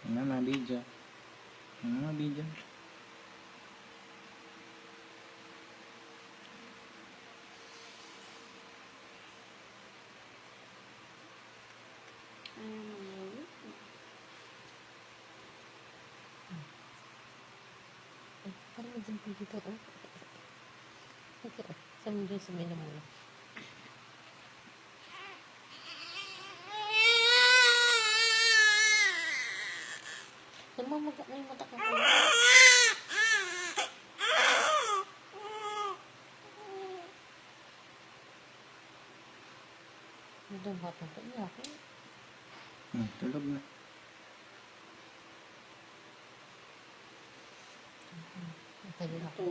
Ano mga video? Ano mga video? Parang magdampi dito, oh. Okay, oh. Saan mo dyan sa mena muna? Namamaga na yung mata ko. Ang batang ko niya ako. Tulog na. Ang tagal ako.